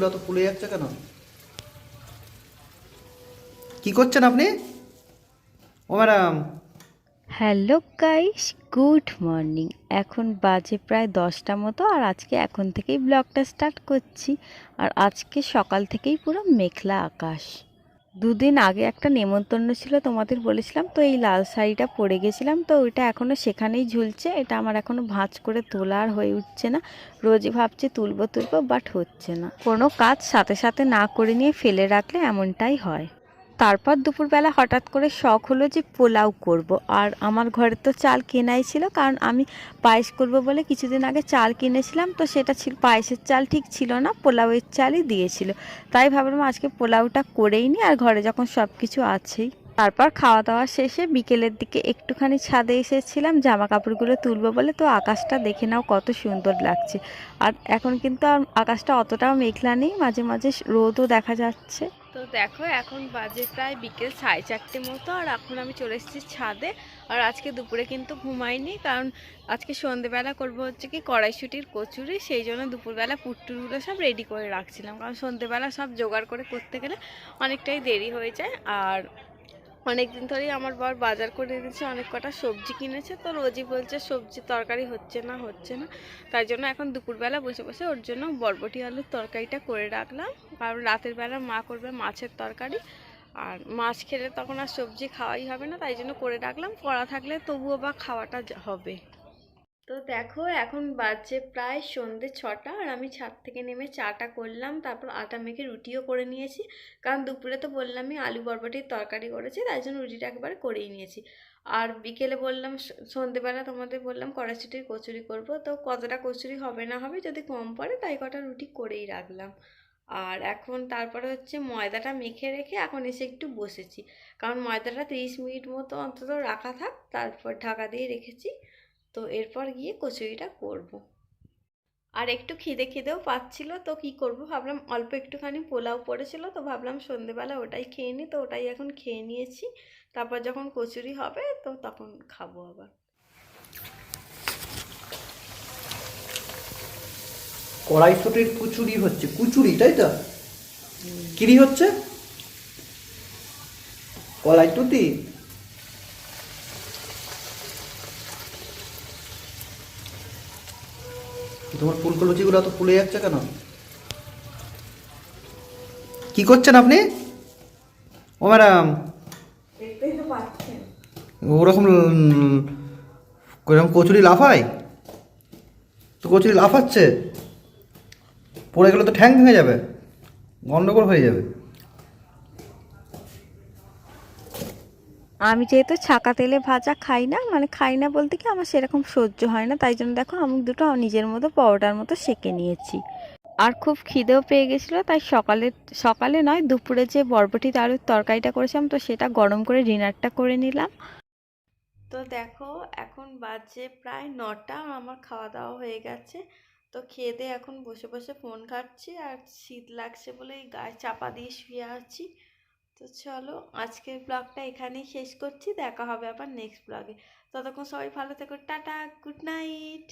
লুচিগুলো তো ফুলে যাচ্ছে কেন? কি করছেন আপনি? ও madam. Hello guys, good morning. এখন বাজে প্রায় 10টা মতো, আর আজকে এখন থেকেই ব্লগটা স্টার্ট করছি। আর আজকে সকাল থেকেই পুরো মেঘলা আকাশ। দুদিন আগে একটা নেমন্তন্ন ছিল, তোমাদের বলেছিলাম তো, এই লাল শাড়িটা পরে গেছিলাম, তো ওইটা এখনও সেখানেই ঝুলছে। এটা আমার এখনও ভাঁজ করে তোলা আর হয়ে উঠছে না। রোজই ভাবছি তুলবো তুলবো, বাট হচ্ছে না। কোনো কাজ সাথে সাথে না করে নিয়ে ফেলে রাখলে এমনটাই হয়। তারপর দুপুরবেলা হঠাৎ করে শখ হলো যে পোলাও করব। আর আমার ঘরে তো চাল কেনাই ছিল, কারণ আমি পায়েস করব বলে কিছুদিন আগে চাল কিনেছিলাম, তো সেটা ছিল পায়েসের চাল, ঠিক ছিল না, পোলাওয়ের চালই দিয়েছিল। তাই ভাবলাম আজকে পোলাওটা করেই নি, আর ঘরে যখন সব কিছু আছেই। তারপর খাওয়া দাওয়া শেষে বিকেলের দিকে একটুখানি ছাদে এসেছিলাম জামা কাপড়গুলো তুলবো বলে। তো আকাশটা দেখে নাও কত সুন্দর লাগছে। আর এখন কিন্তু আর আকাশটা অতটাও মেঘলা নেই, মাঝে মাঝে রোদও দেখা যাচ্ছে। তো দেখো এখন বাজে প্রায় বিকেল 4:30 মতো, আর এখন আমি চলে এসেছি ছাদে। আর আজকে দুপুরে কিন্তু ঘুমাইনি, কারণ আজকে সন্ধেবেলা করবো হচ্ছে কি কড়াইশুঁটির কচুরি। সেই জন্য দুপুরবেলা পুট্টুরগুলো সব রেডি করে রাখছিলাম, কারণ সন্ধেবেলা সব জোগাড় করে করতে গেলে অনেকটাই দেরি হয়ে যায়। আর অনেকদিন ধরেই আমার বর বাজার করে এনেছে, অনেক কটা সবজি কিনেছে, তো রোজই বলছে সবজি তরকারি হচ্ছে না হচ্ছে না। তাই জন্য এখন দুপুরবেলা বসে বসে ওর জন্য বরবটি আলুর তরকারিটা করে রাখলাম, কারণ রাতের বেলা মা করবে মাছের তরকারি। আর মাছ খেলে তখন আর সবজি খাওয়াই হবে না, তাই জন্য করে রাখলাম। করা থাকলে তবুও বা খাওয়াটা হবে। তো দেখো এখন বাজে প্রায় সন্ধ্যে 6টা, আর আমি ছাদ থেকে নেমে চাটা করলাম, তারপর আটা মেখে রুটিও করে নিয়েছি। কারণ দুপুরে তো বললামই আলু বরবটির তরকারি করেছি, তাই জন্য রুটিটা একবার করেই নিয়েছি। আর বিকেলে বললাম, সন্ধ্যেবেলা তোমাদের বললাম কড়াইশুঁটির কচুরি করব, তো কতটা কচুরি হবে না হবে, যদি কম পড়ে তাই কটা রুটি করেই রাখলাম। আর এখন তারপরে হচ্ছে ময়দাটা মেখে রেখে এখন এসে একটু বসেছি, কারণ ময়দাটা 30 মিনিট মতো অন্তত রাখা থাক, তারপর ঢাকা দিয়ে রেখেছি। তো এরপর গিয়ে কচুরিটা করব। আর একটু খিদে খিদেও পাচ্ছিল, তো কি করব ভাবলাম অল্প একটুখানি পোলাও পড়েছিল, তো ভাবলাম সন্ধেবেলা ওটাই খেয়ে নিই, তো ওটাই এখন খেয়ে নিয়েছি। তারপর যখন কচুরি হবে তো তখন খাবো আবার। কড়াইশুটির কুচুরি হচ্ছে, কুচুরি তাই তো? কিরি হচ্ছে কড়াইশুটি। তোমার ফুলকো লুচিগুলো তো ফুলে যাচ্ছে কেন? কি করছেন আপনি? ও ম্যাডাম। দেখতেই তো পাচ্ছেন। ওরকম ওরকম কচুরি লাফায়? তো কচুরি লাফাচ্ছে, পড়ে গেলে তো ঠ্যাং ভেঙে যাবে, গন্ডগোল হয়ে যাবে। আমি যেহেতু ছাকা তেলে ভাজা খাই না, মানে খাই না বলতে কি আমার সেরকম সহ্য হয় না, তাই জন্য দেখো আমি দুটো নিজের মতো পরোটার মতো সেঁকে নিয়েছি। আর খুব খিদেও পেয়ে গেছিলো, তাই সকালে সকালে নয় দুপুরে যে বরবটি আলুর তরকারিটা করেছিলাম, তো সেটা গরম করে ডিনারটা করে নিলাম। তো দেখো এখন বাজে প্রায় 9টা, আর আমার খাওয়া দাওয়া হয়ে গেছে। তো খেয়ে দিয়ে এখন বসে বসে ফোন ঘাঁটছি, আর শীত লাগছে বলে এই গায়ে চাপা দিয়ে শুয়ে আছি। তো চলো আজকের ব্লগটা এখানেই শেষ করছি, দেখা হবে আবার নেক্সট ব্লগে। ততক্ষণ সবাই ভালো থেকো, টাটা, গুড নাইট।